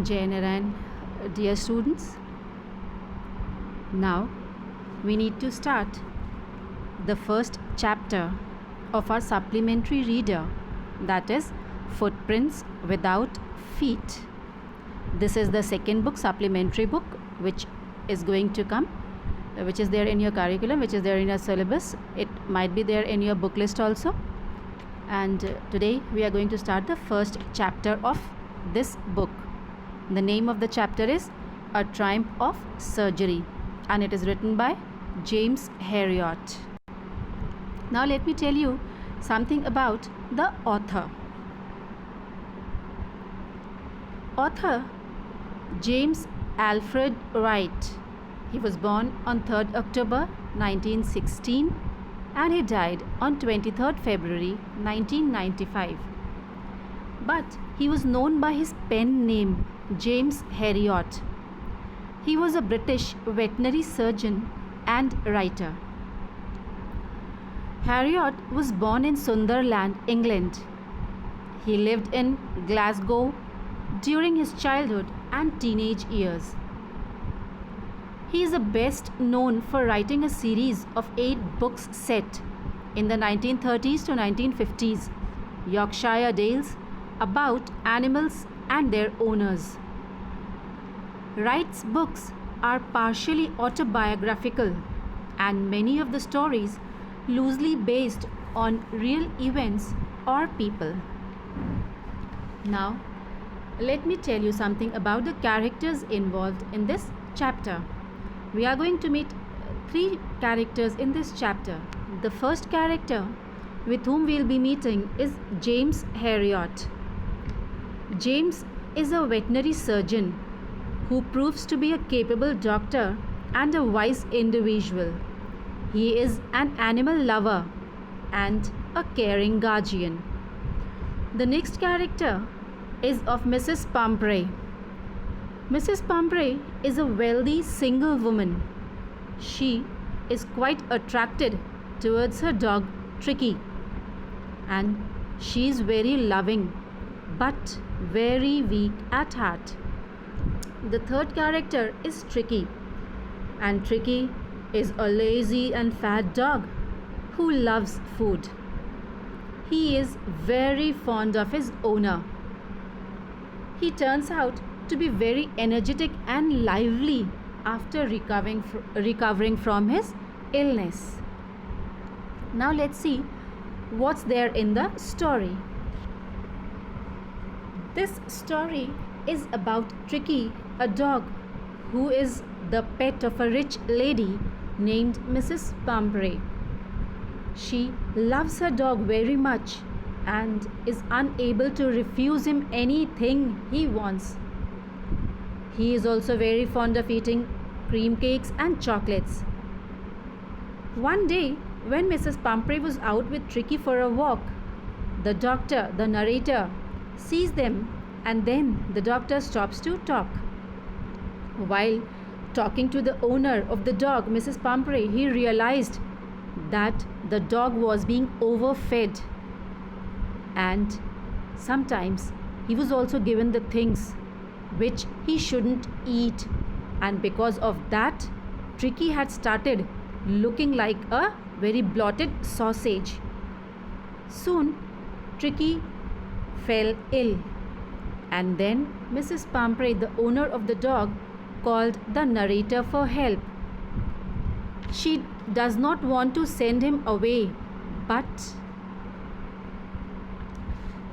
Jai Narayan, dear students, now we need to start the first chapter of our supplementary reader, that is Footprints Without Feet. This is the second book, supplementary book, which is going to come, which is there in your curriculum, which is there in your syllabus. It might be there in your book list also. And today we are going to start the first chapter of this book. The name of the chapter is A Triumph of Surgery, and it is written by James Herriot. Now let me tell you something about the author. Author James Alfred Wright. He was born on 3rd October 1916 and he died on 23rd February 1995. But he was known by his pen name James Herriot. He was a British veterinary surgeon and writer. Herriot was born in Sunderland, England. He lived in Glasgow during his childhood and teenage years. He is best known for writing a series of 8 books set in the 1930s to 1950s Yorkshire Dales about animals and their owners. Wright's books are partially autobiographical and many of the stories loosely based on real events or people. Now, let me tell you something about the characters involved in this chapter. We are going to meet 3 characters in this chapter. The first character with whom we will be meeting is James Herriot. James is a veterinary surgeon who proves to be a capable doctor and a wise individual. He is an animal lover and a caring guardian. The next character is of Mrs. Pumphrey. Mrs. Pumphrey is a wealthy single woman. She is quite attracted towards her dog Tricky, and she is very loving but very weak at heart. The third character is Tricky, and Tricky is a lazy and fat dog who loves food. He is very fond of his owner. He turns out to be very energetic and lively after recovering from his illness. Now let's see what's there in the story. This story is about Tricky, a dog who is the pet of a rich lady named Mrs. Pumphrey. She loves her dog very much and is unable to refuse him anything he wants. He is also very fond of eating cream cakes and chocolates. One day, when Mrs. Pumphrey was out with Tricky for a walk, the doctor, the narrator, sees them, and then the doctor stops to talk. While talking to the owner of the dog, Mrs. Pumphrey, he realized that the dog was being overfed, and sometimes he was also given the things which he shouldn't eat, and because of that Tricky had started looking like a very bloated sausage. Soon Tricky fell ill, and then Mrs. Pumphrey, the owner of the dog, called the narrator for help. She does not want to send him away, but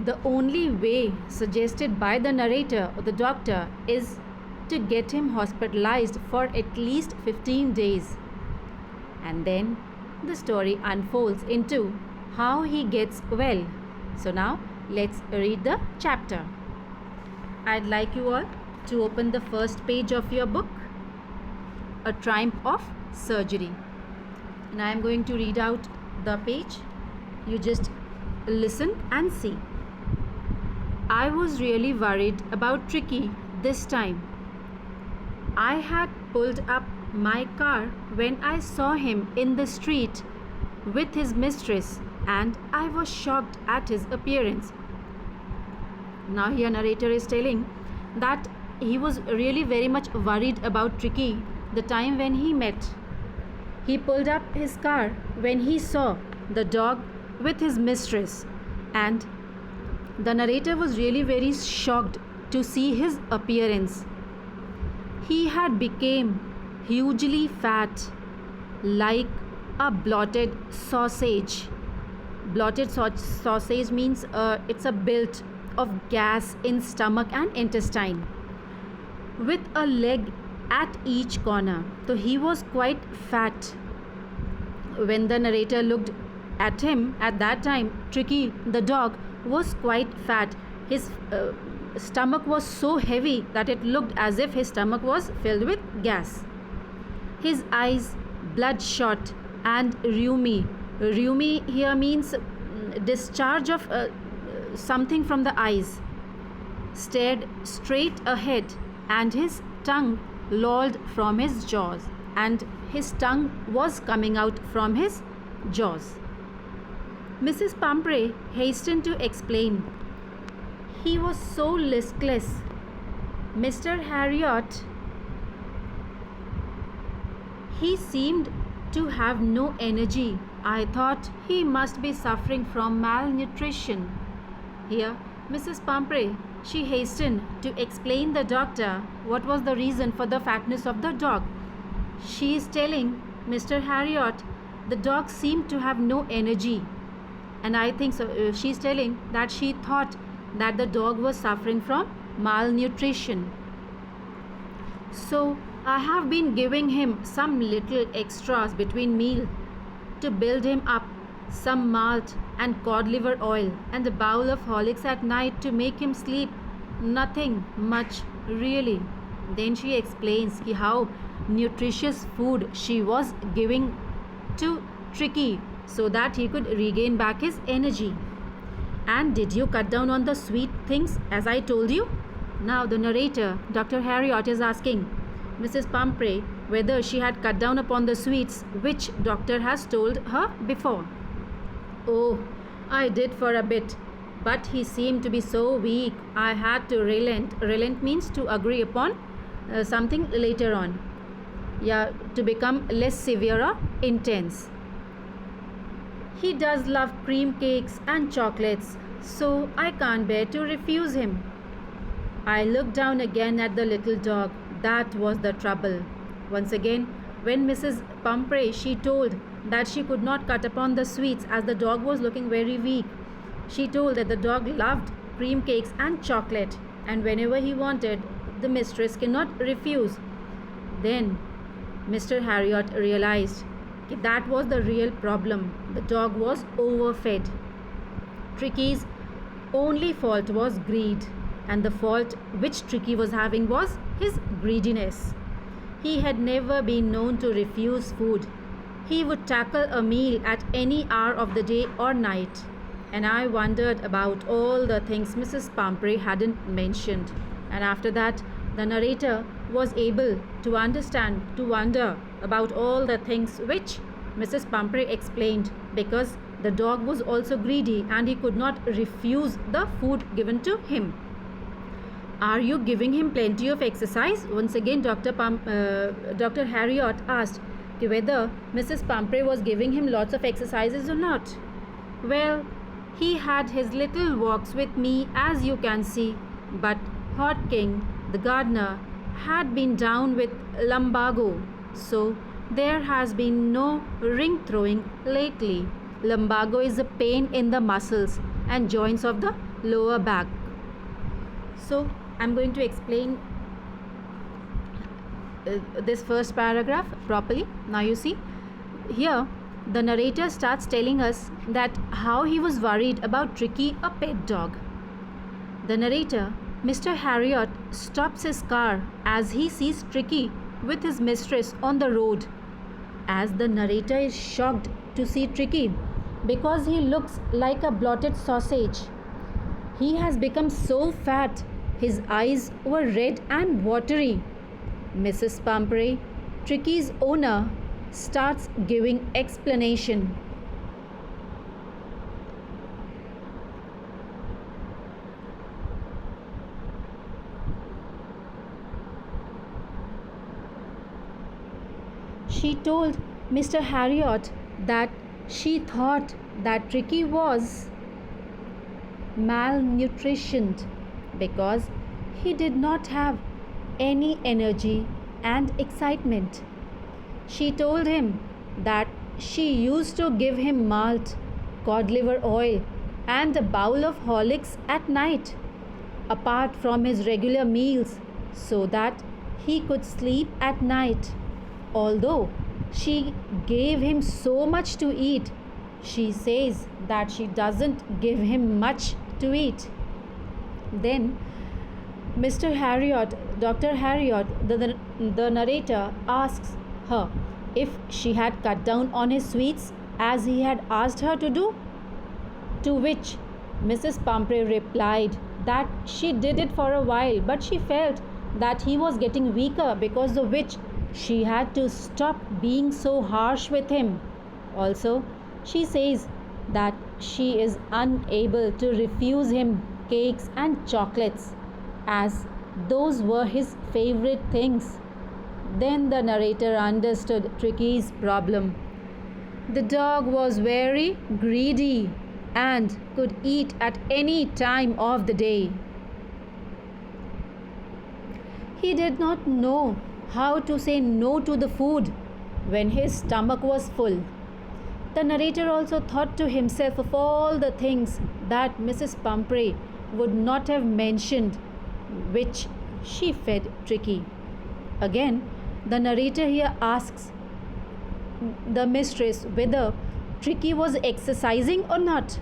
the only way suggested by the narrator or the doctor is to get him hospitalized for at least 15 days. And then the story unfolds into how he gets well. So now let's read the chapter. I'd like you all to open the first page of your book, A Triumph of Surgery. And I am going to read out the page. You just listen and see. I was really worried about Tricky this time. I had pulled up my car when I saw him in the street with his mistress, and I was shocked at his appearance. Now here narrator is telling that he was really very much worried about Tricky the time when he met. He pulled up his car when he saw the dog with his mistress, and the narrator was really very shocked to see his appearance. He had become hugely fat, like a blotted sausage. Sausage means it's a built of gas in stomach and intestine, with a leg at each corner. So he was quite fat. When the narrator looked at him at that time, Tricky, the dog, was quite fat. His stomach was so heavy that it looked as if his stomach was filled with gas. His eyes bloodshot and rheumy. Rheumy here means discharge of something from the eyes. Stared straight ahead, and his tongue lolled from his jaws, and his tongue was coming out from his jaws. Mrs. Pumphrey hastened to explain. He was so listless. Mr. Harriot, he seemed to have no energy. I thought he must be suffering from malnutrition. Here, Mrs. Pumphrey, she hastened to explain the doctor what was the reason for the fatness of the dog. She is telling Mr. Harriot the dog seemed to have no energy, and I think so. She's telling that she thought that the dog was suffering from malnutrition. So I have been giving him some little extras between meal to build him up, some malt and cod liver oil, and a bowl of Horlicks at night to make him sleep. Nothing much, really. Then she explains how nutritious food she was giving to Tricky so that he could regain back his energy. And did you cut down on the sweet things as I told you? Now the narrator, Dr. Harriot, is asking Mrs. Pumphrey whether she had cut down upon the sweets which doctor has told her before. Oh, I did for a bit, but he seemed to be so weak I had to relent. Relent means to agree upon something later on. Yeah, to become less severe or intense. He does love cream cakes and chocolates, so I can't bear to refuse him. I looked down again at the little dog. That was the trouble. Once again, when Mrs. Pumphrey, she told that she could not cut upon the sweets as the dog was looking very weak. She told that the dog loved cream cakes and chocolate, and whenever he wanted, the mistress cannot refuse. Then Mr. Harriot realized that was the real problem. The dog was overfed. Tricky's only fault was greed, and the fault which Tricky was having was his greediness. He had never been known to refuse food. He would tackle a meal at any hour of the day or night. And I wondered about all the things Mrs. Pumphrey hadn't mentioned. And after that, the narrator was able to understand, to wonder about all the things which Mrs. Pumphrey explained, because the dog was also greedy and he could not refuse the food given to him. Are you giving him plenty of exercise? Once again, Dr. Harriot asked whether Mrs. Pumphrey was giving him lots of exercises or not. Well, he had his little walks with me, as you can see, but Hot King, the gardener, had been down with lumbago, so there has been no ring throwing lately. Lumbago is a pain in the muscles and joints of the lower back. So I'm going to explain this first paragraph properly. Now you see, here the narrator starts telling us that how he was worried about Tricky, a pet dog. The narrator, Mr. Harriot, stops his car as he sees Tricky with his mistress on the road. As the narrator is shocked to see Tricky because he looks like a blotted sausage. He has become so fat, his eyes were red and watery. Mrs. Pumphrey, Tricky's owner, starts giving explanation. she told Mr. Harriot that she thought that Tricky was malnutritioned because he did not have any energy and excitement. She told him that she used to give him malt, cod liver oil, and a bowl of Horlicks at night, apart from his regular meals, so that he could sleep at night. Although she gave him so much to eat, she says that she doesn't give him much to eat. Then Mr. Harriot, Dr. Harriot, the narrator, asks her if she had cut down on his sweets as he had asked her to do. To which Mrs. Pumphrey replied that she did it for a while, but she felt that he was getting weaker, because of which she had to stop being so harsh with him. Also, she says that she is unable to refuse him cakes and chocolates, as those were his favorite things. Then the narrator understood Tricky's problem. The dog was very greedy and could eat at any time of the day. He did not know how to say no to the food when his stomach was full. The narrator also thought to himself of all the things that Mrs. Pumphrey would not have mentioned, which she fed Tricky. Again, the narrator here asks the mistress whether Tricky was exercising or not,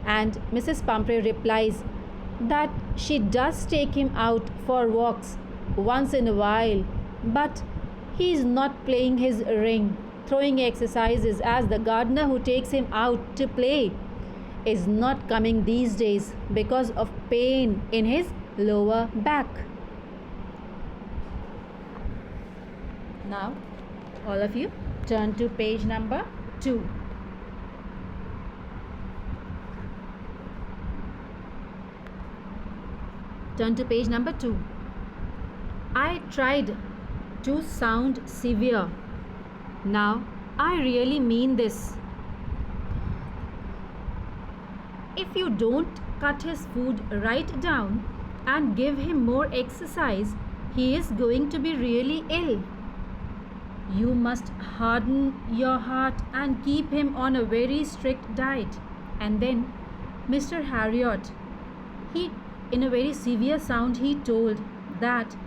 and Mrs. Pumphrey replies that she does take him out for walks once in a while, but he is not playing his ring, throwing exercises, as the gardener who takes him out to play is not coming these days because of pain in his lower back. Now, all of you turn to page number 2. Turn to page number 2. I tried to sound severe. Now, I really mean this. If you don't cut his food right down and give him more exercise, he is going to be really ill. You must harden your heart and keep him on a very strict diet. And then Mr. Harriot, in a very severe sound, he told that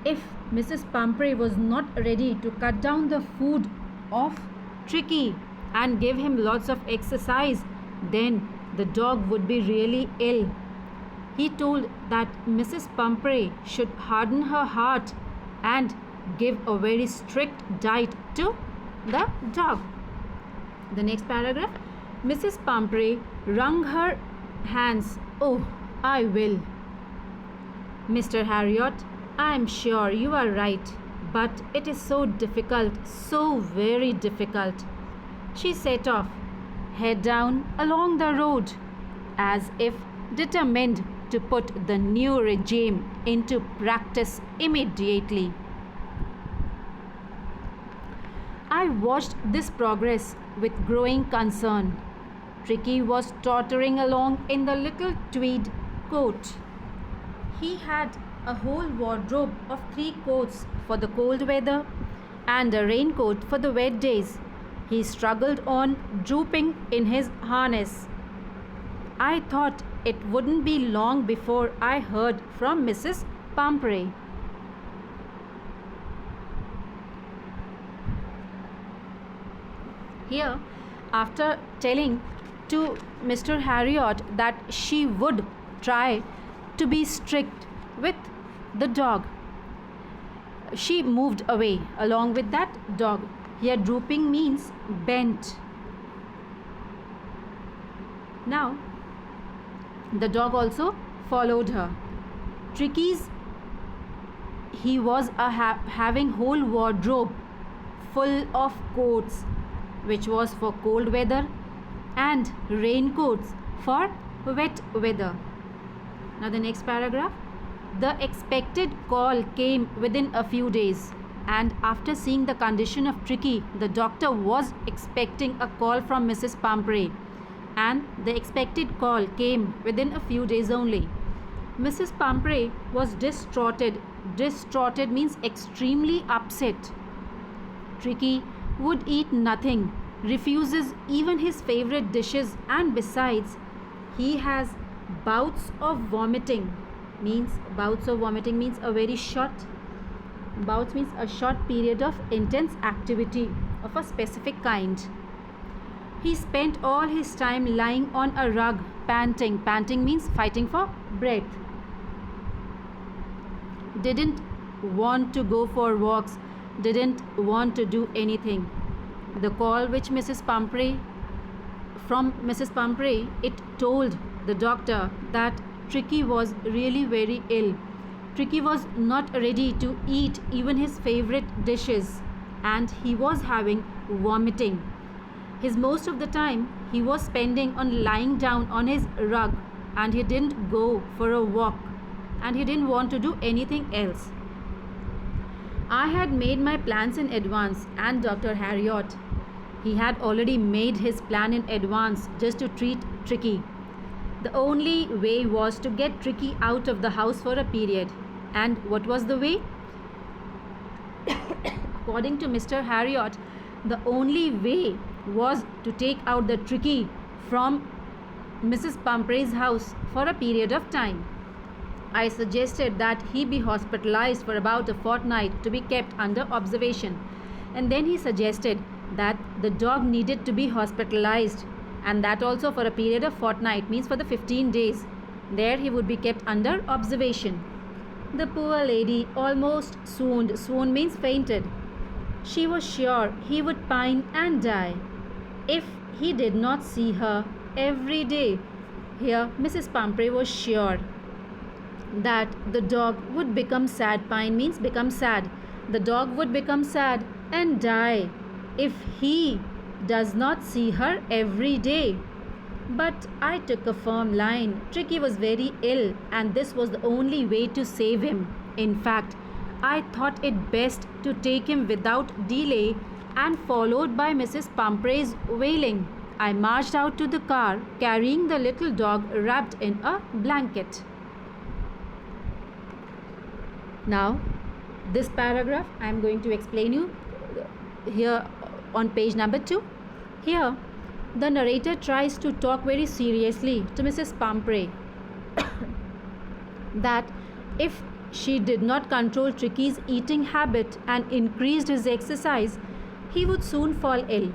if Mrs. Pumphrey was not ready to cut down the food of Tricky and give him lots of exercise, then the dog would be really ill. He told that Mrs. Pumphrey should harden her heart and give a very strict diet to the dog. The next paragraph. Mrs. Pumphrey wrung her hands. Oh, I will. Mr. Harriot, I am sure you are right, but it is so difficult, so very difficult. She set off, head down along the road, as if determined to put the new regime into practice immediately. I watched this progress with growing concern. Tricky was tottering along in the little tweed coat. He had a whole wardrobe of 3 coats for the cold weather and a raincoat for the wet days. He struggled on, drooping in his harness. I thought it wouldn't be long before I heard from Mrs. Pumphrey. Here, after telling to Mr. Harriot that she would try to be strict with the dog, she moved away along with that dog. Here, drooping means bent. Now, the dog also followed her. He was having whole wardrobe full of coats, which was for cold weather, and raincoats for wet weather. Now the next paragraph. The expected call came within a few days. and after seeing the condition of Tricky, the doctor was expecting a call from Mrs. Pumphrey, and the expected call came within a few days only. Mrs. Pumphrey was distraughted. Distraughted means extremely upset. Tricky would eat nothing, refuses even his favorite dishes, and besides, he has bouts of vomiting means a very short bouts means a short period of intense activity of a specific kind. He spent all his time lying on a rug, panting. Panting means fighting for breath. Didn't want to go for walks, didn't want to do anything. The call which Mrs. Pumphrey, it told the doctor that Tricky was really very ill. Tricky was not ready to eat even his favorite dishes, and he was having vomiting. His most of the time he was spending on lying down on his rug, and he didn't go for a walk, and he didn't want to do anything else. I had made my plans in advance, and Dr. Harriot, he had already made his plan in advance just to treat Tricky. The only way was to get Tricky out of the house for a period. And what was the way? According to Mr. Harriot, the only way was to take out the Tricky from Mrs. Pumphrey's house for a period of time. I suggested that he be hospitalized for about a fortnight to be kept under observation. And then he suggested that the dog needed to be hospitalized, and that also for a period of fortnight, means for the 15 days. There he would be kept under observation. The poor lady almost swooned. Swoon means fainted. She was sure he would pine and die if he did not see her every day. Here Mrs. Pumphrey was sure that the dog would become sad. Pine means become sad. The dog would become sad and die if he does not see her every day. But I took a firm line. Tricky was very ill, and this was the only way to save him. In fact, I thought it best to take him without delay, and followed by Mrs. Pumphrey's wailing, I marched out to the car carrying the little dog wrapped in a blanket. Now, this paragraph I am going to explain you here on page number 2. Here, the narrator tries to talk very seriously to Mrs. Pumphrey that if she did not control Tricky's eating habit and increased his exercise, he would soon fall ill.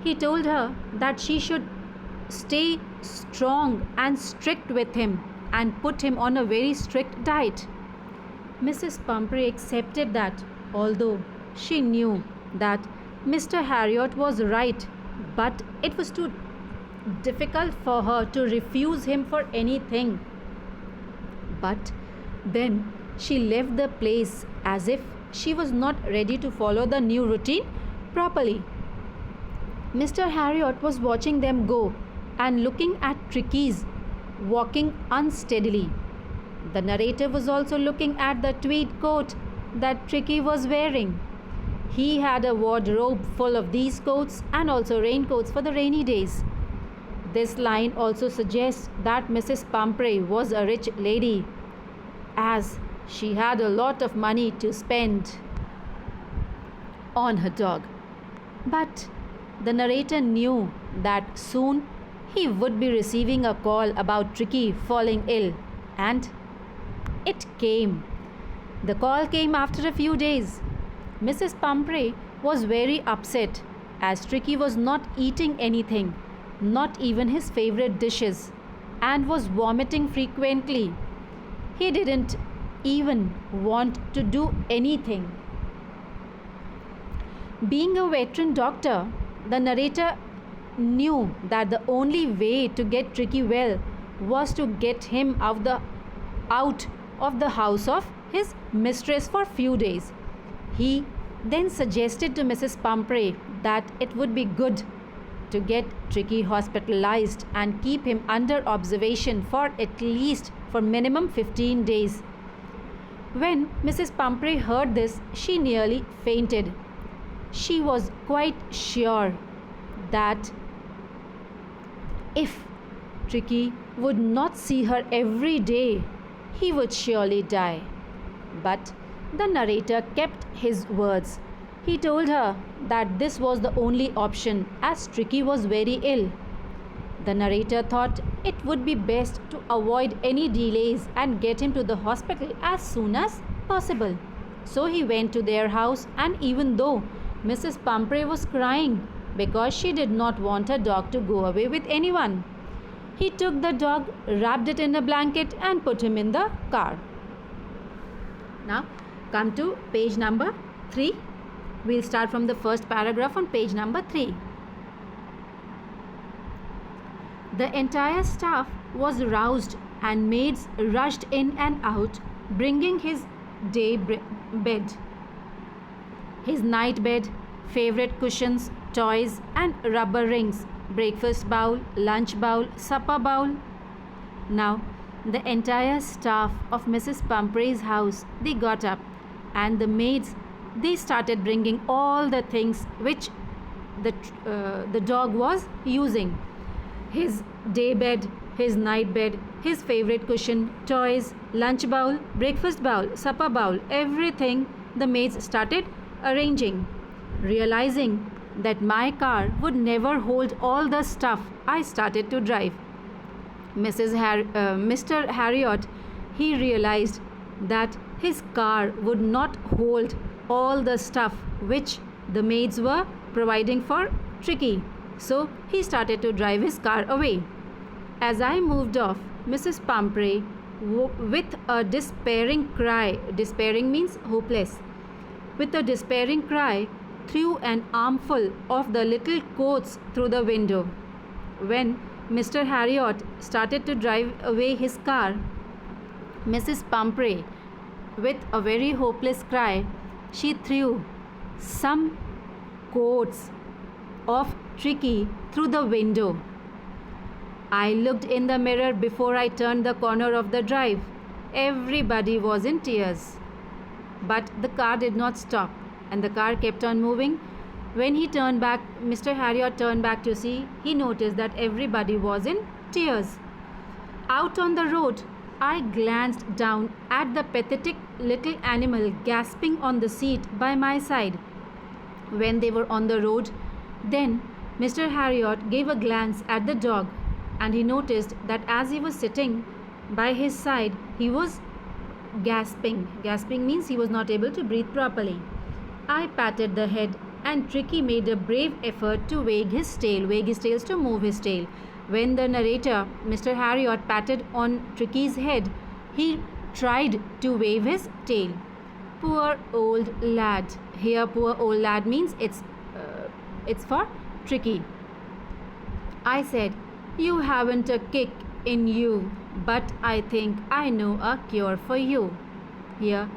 He told her that she should stay strong and strict with him and put him on a very strict diet. Mrs. Pumphrey accepted that, although she knew that Mr. Harriot was right, but it was too difficult for her to refuse him for anything. But then she left the place as if she was not ready to follow the new routine properly. Mr. Harriot was watching them go and looking at Tricky's walking unsteadily. The narrator was also looking at the tweed coat that Tricky was wearing. He had a wardrobe full of these coats and also raincoats for the rainy days. This line also suggests that Mrs. Pumphrey was a rich lady, as she had a lot of money to spend on her dog. But the narrator knew that soon he would be receiving a call about Tricky falling ill, and it came. The call came after a few days. Mrs. Pumphrey was very upset, as Tricky was not eating anything, not even his favorite dishes, and was vomiting frequently. He didn't even want to do anything. Being a veteran doctor, the narrator knew that the only way to get Tricky well was to get him out of the house of his mistress for few days. He then suggested to Mrs. Pumphrey that it would be good to get Tricky hospitalized and keep him under observation for minimum 15 days. When Mrs. Pumphrey heard this, she nearly fainted. She was quite sure that if Tricky would not see her every day, he would surely die. But the narrator kept his words. He told her that this was the only option as Tricky was very ill. The narrator thought it would be best to avoid any delays and get him to the hospital as soon as possible. So he went to their house, and even though Mrs. Pumphrey was crying because she did not want her dog to go away with anyone, he took the dog, wrapped it in a blanket, and put him in the car. Now, come to page number 3. We'll start from the first paragraph on page number 3. The entire staff was roused and maids rushed in and out, bringing his bed, his night bed, favorite cushions, toys and rubber rings, breakfast bowl, lunch bowl, supper bowl. Now, the entire staff of Mrs. Pumphrey's house, they got up, and the maids, they started bringing all the things which the dog was using. His day bed, his night bed, his favorite cushion, toys, lunch bowl, breakfast bowl, supper bowl, everything the maids started arranging. Realizing that my car would never hold all the stuff, I started to drive. Mr. Harriot, he realized that his car would not hold all the stuff which the maids were providing for Tricky. So he started to drive his car away. As I moved off, Mrs. Pumphrey, with a despairing cry, despairing means hopeless, with a despairing cry, threw an armful of the little coats through the window. When Mr. Harriot started to drive away his car, Mrs. Pumphrey, with a very hopeless cry, she threw some coats of Tricky through the window. I looked in the mirror before I turned the corner of the drive. Everybody was in tears. But the car did not stop, and the car kept on moving. When he turned back, Mr. Harriot turned back to see, he noticed that everybody was in tears. Out on the road, I glanced down at the pathetic little animal gasping on the seat by my side. When they were on the road, then Mr. Harriot gave a glance at the dog, and he noticed that as he was sitting by his side, he was gasping. Gasping means he was not able to breathe properly. I patted the head, and Tricky made a brave effort to wag his tail to move his tail. When the narrator, Mr. Harriot, patted on Tricky's head, he tried to wave his tail. Poor old lad. Here, poor old lad means it's for Tricky. I said, "You haven't a kick in you, but I think I know a cure for you." Here,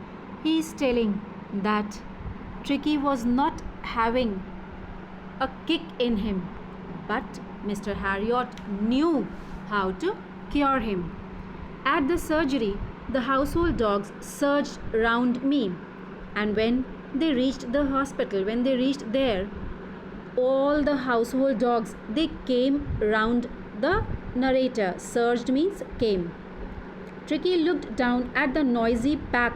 he is telling that Tricky was not having a kick in him, but Mr. Harriot knew how to cure him. At the surgery, the household dogs surged round me, and when they reached the hospital, when they reached there, all the household dogs, they came round the narrator. Surged means came. Tricky looked down at the noisy pack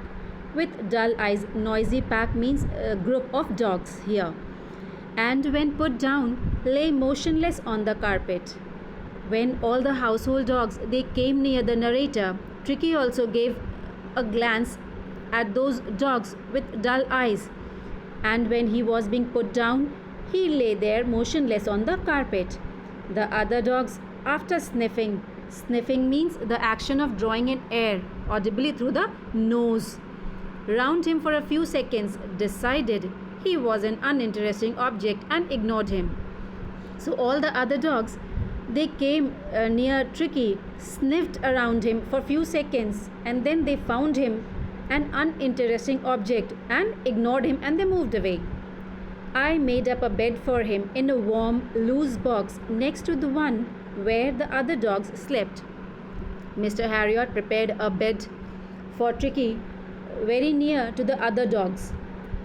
with dull eyes. Noisy pack means a group of dogs here. And when put down, lay motionless on the carpet. When all the household dogs, they came near the narrator, Tricky also gave a glance at those dogs with dull eyes. And when he was being put down, he lay there motionless on the carpet. The other dogs, after sniffing means the action of drawing in air audibly through the nose, round him for a few seconds, decided he was an uninteresting object and ignored him. So all the other dogs, they came near Tricky, sniffed around him for few seconds, and then they found him an uninteresting object and ignored him, and they moved away. I made up a bed for him in a warm, loose box next to the one where the other dogs slept. Mr. Harriot prepared a bed for Tricky very near to the other dogs.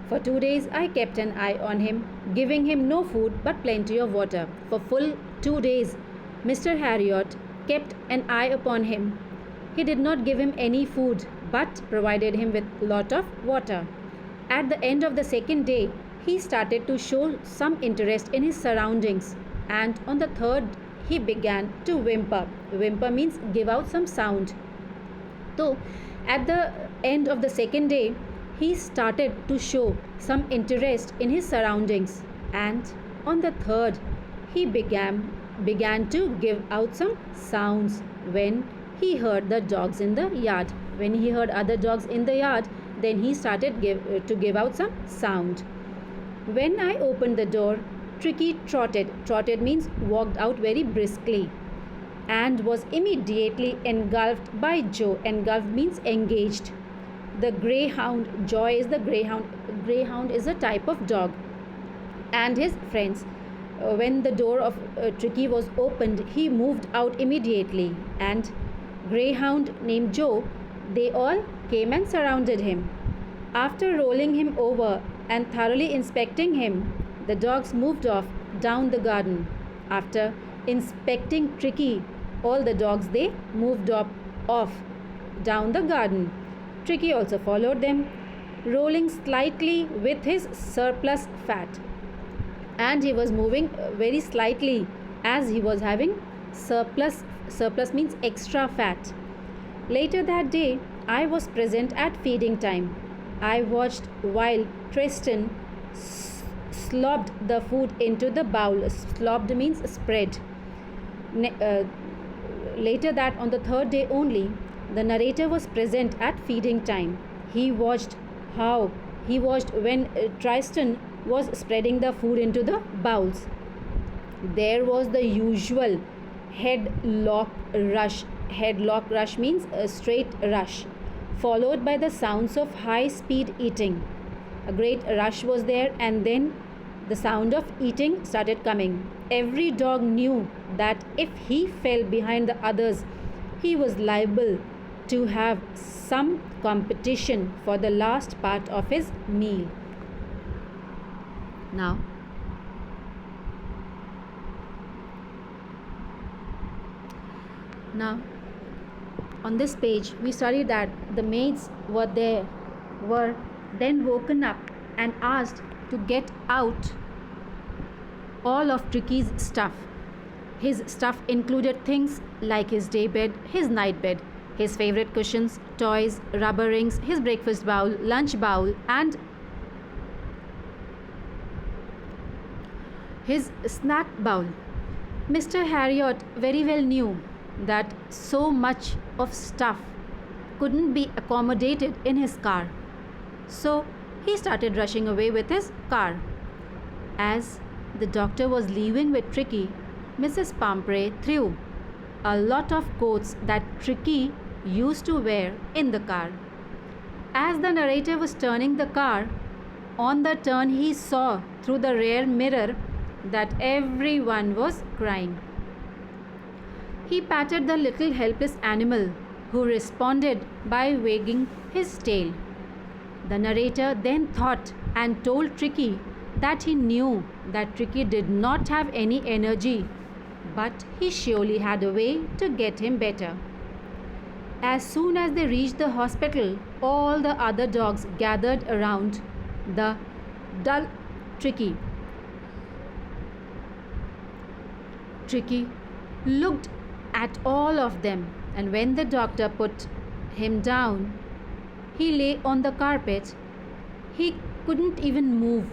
For 2 days I kept an eye on him, giving him no food but plenty of water. For full 2 days, Mr. Harriot kept an eye upon him. He did not give him any food but provided him with lot of water. At the end of the second day, he started to show some interest in his surroundings, and on the third he began to whimper. Whimper means give out some sound. So, at the end of the second day, he started to show some interest in his surroundings, and on the third, he began to give out some sounds when he heard the dogs in the yard. When he heard other dogs in the yard, then he started to give out some sound. When I opened the door, Tricky trotted. Trotted means walked out very briskly, and was immediately engulfed by Joe. Engulfed means engaged. The greyhound, Joy is the greyhound. Greyhound is a type of dog, and his friends. When the door of Tricky was opened, he moved out immediately, and greyhound named Joe, they all came and surrounded him. After rolling him over and thoroughly inspecting him, the dogs moved off down the garden. After inspecting Tricky, all the dogs they moved off down the garden. Tricky also followed them, rolling slightly with his surplus fat. And he was moving very slightly as he was having surplus. Surplus means extra fat. Later that day, I was present at feeding time. I watched while Tristan slobbed the food into the bowl. Slobbed means spread. Later that on the third day only, the narrator was present at feeding time. He watched when Tristan was spreading the food into the bowls. There was the usual headlock rush. Headlock rush means a straight rush, followed by the sounds of high speed eating. A great rush was there, and then the sound of eating started coming. Every dog knew that if he fell behind the others, he was liable to have some competition for the last part of his meal. Now, on this page, we study that the maids were then woken up and asked to get out all of Tricky's stuff. His stuff included things like his day bed, his night bed, his favorite cushions, toys, rubber rings, his breakfast bowl, lunch bowl, and his snack bowl. Mr. Harriot very well knew that so much of stuff couldn't be accommodated in his car. So he started rushing away with his car. As the doctor was leaving with Tricky, Mrs. Pumphrey threw a lot of coats that Tricky used to wear in the car. As the narrator was turning the car, on the turn he saw through the rear mirror that everyone was crying. He patted the little helpless animal, who responded by wagging his tail. The narrator then thought and told Tricky that he knew that Tricky did not have any energy, but he surely had a way to get him better. As soon as they reached the hospital, all the other dogs gathered around the dull Tricky. Tricky looked at all of them, and when the doctor put him down, he lay on the carpet. He couldn't even move.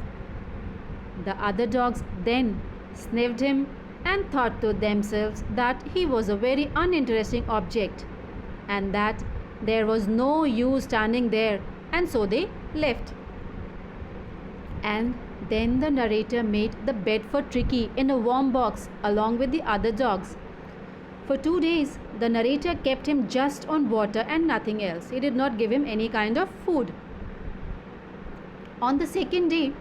The other dogs then sniffed him and thought to themselves that he was a very uninteresting object and that there was no use standing there, and so they left. And then the narrator made the bed for Tricky in a warm box along with the other dogs. For 2 days, the narrator kept him just on water and nothing else. He did not give him any kind of food. On the second day,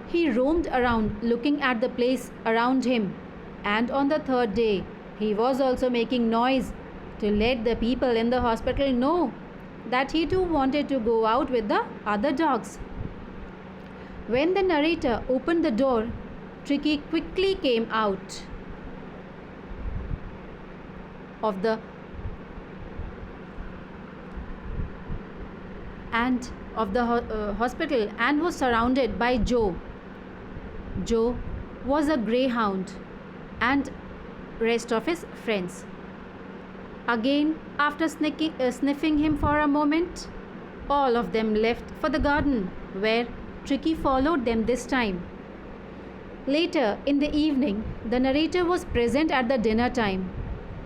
he roamed around looking at the place around him. And on the third day, he was also making noise to let the people in the hospital know that he too wanted to go out with the other dogs. When the narrator opened the door, Tricky quickly came out of the hospital and was surrounded by Joe. Joe was a greyhound and rest of his friends. Again, after sniffing him for a moment, all of them left for the garden, where Tricky followed them this time. Later in the evening, the narrator was present at the dinner time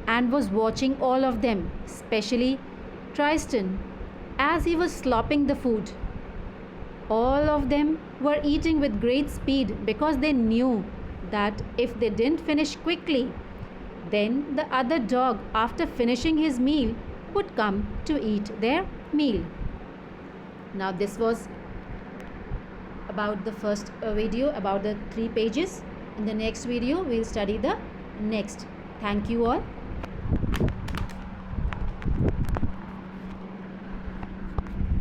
and was watching all of them, especially Tristan, as he was slopping the food. All of them were eating with great speed because they knew that if they didn't finish quickly, then the other dog, after finishing his meal, would come to eat their meal. Now, this was about the first video, about the 3 pages. In the next video, we'll study the next. Thank you all.